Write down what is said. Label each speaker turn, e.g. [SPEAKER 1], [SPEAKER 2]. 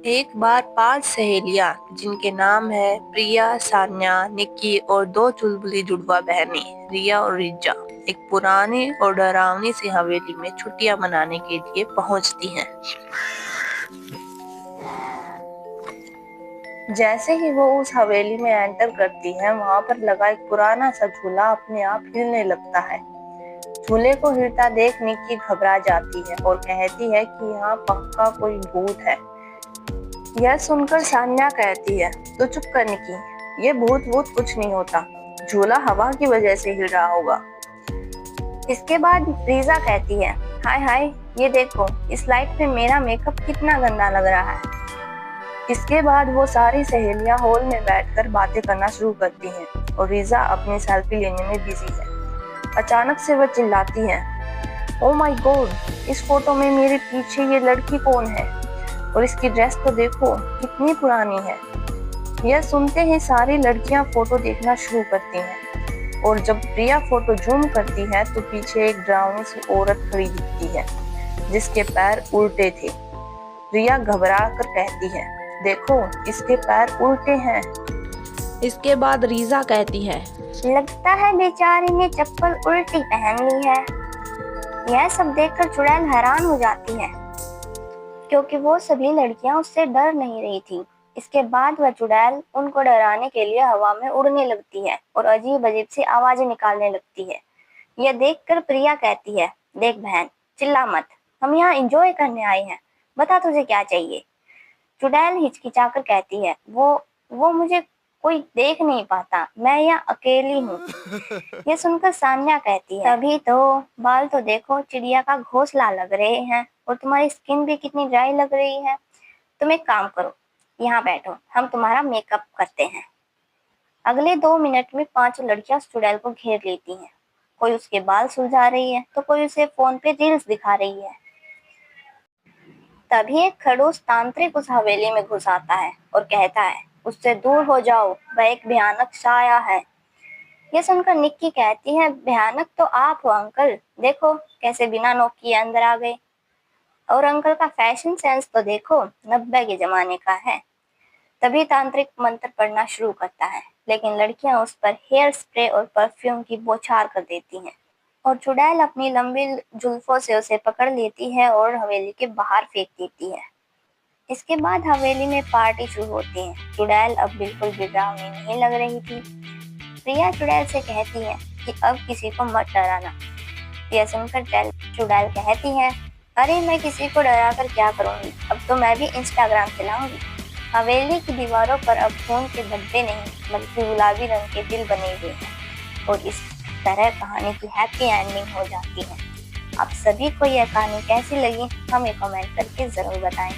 [SPEAKER 1] एक बार 5 सहेलियां जिनके नाम है प्रिया, सान्या, निक्की और 2 चुलबुली जुड़वा बहनें रिया और रिचा एक पुरानी और डरावनी सी हवेली में छुट्टियां मनाने के लिए पहुंचती हैं। जैसे ही वो उस हवेली में एंटर करती है, वहां पर लगा एक पुराना सा झूला अपने आप हिलने लगता है। झूले को हिलता देख निक्की घबरा जाती है और कहती है कि यहाँ पक्का कोई भूत है। यह सुनकर सान्या कहती है, तो चुप कर निक्की, ये भूत वूत कुछ नहीं होता, झूला हवा की वजह से हिल रहा होगा। इसके बाद रीजा कहती है, हाय हाय, ये देखो इस लाइट पे मेरा मेकअप कितना गंदा लग रहा है। इसके बाद वो सारी सहेलियां हॉल में बैठकर बातें करना शुरू करती हैं और रीजा अपनी सेल्फी लेने में बिजी है। अचानक से वह चिल्लाती है, ओ माय गॉड, इस फोटो में मेरे पीछे ये लड़की कौन है और इसकी ड्रेस तो देखो कितनी पुरानी है। यह सुनते ही सारी लड़कियां फोटो देखना शुरू करती हैं और जब प्रिया फोटो जूम करती है तो पीछे एक डरावनी सी औरत खड़ी दिखती है जिसके पैर उल्टे थे। रिया घबरा कर कहती है, देखो इसके पैर उल्टे हैं।
[SPEAKER 2] इसके बाद रीजा कहती है,
[SPEAKER 3] लगता है बेचारी ने चप्पल उल्टी पहन ली है। यह सब देखकर चुड़ैल हैरान हो जाती है क्योंकि वो सभी लड़कियां उससे डर नहीं रही थी। इसके बाद वह चुड़ैल उनको डराने के लिए हवा में उड़ने लगती है और अजीब अजीब सी आवाजें निकालने लगती है। यह देखकर प्रिया कहती है, देख बहन, चिल्ला मत, हम यहाँ एंजॉय करने आए हैं, बता तुझे क्या चाहिए। चुड़ैल हिचकिचाकर कहती है, वो मुझे कोई देख नहीं पाता, मैं यहाँ अकेली हूँ। ये सुनकर सान्या कहती है, तभी तो, बाल तो देखो चिड़िया का घोंसला लग रहे हैं और तुम्हारी स्किन भी कितनी ड्राई लग रही है। तुम एक काम करो, यहाँ बैठो, हम तुम्हारा मेकअप करते हैं। अगले 2 मिनट में 5 लड़कियां चुड़ैल को घेर लेती हैं। कोई उसके बाल सुलझा रही है तो कोई उसे फोन पे रील्स दिखा रही है। तभी एक खड़ूस तांत्रिक उस हवेली में घुस आता है और कहता है, उससे दूर हो जाओ, वह एक भयानक साया है। ये सुनकर निक्की कहती है, भयानक तो आप हो अंकल, देखो कैसे बिना नॉक किए अंदर आ गए। और अंकल का फैशन सेंस तो देखो 90 के जमाने का है। तभी तांत्रिक मंत्र पढ़ना शुरू करता है, लेकिन लड़कियां उस पर हेयर स्प्रे और परफ्यूम की बौछार कर देती हैं और चुड़ैल अपनी लंबी जुल्फों से उसे पकड़ लेती है और हवेली के बाहर फेंक देती है। इसके बाद हवेली में पार्टी शुरू होती है। चुड़ैल अब बिल्कुल भी डरावनी नहीं लग रही थी। प्रिया चुड़ैल से कहती है कि अब किसी को मत डराना। यह सुनकर चुड़ैल कहती है, अरे मैं किसी को डरा कर क्या करूंगी, अब तो मैं भी इंस्टाग्राम चलाऊंगी। हवेली की दीवारों पर अब खून के धब्बे नहीं बल्कि गुलाबी रंग के दिल बने हुए हैं और इस तरह कहानी की हैप्पी एंडिंग हो जाती है। आप सभी को यह कहानी कैसी लगी हमें कमेंट करके जरूर बताएं।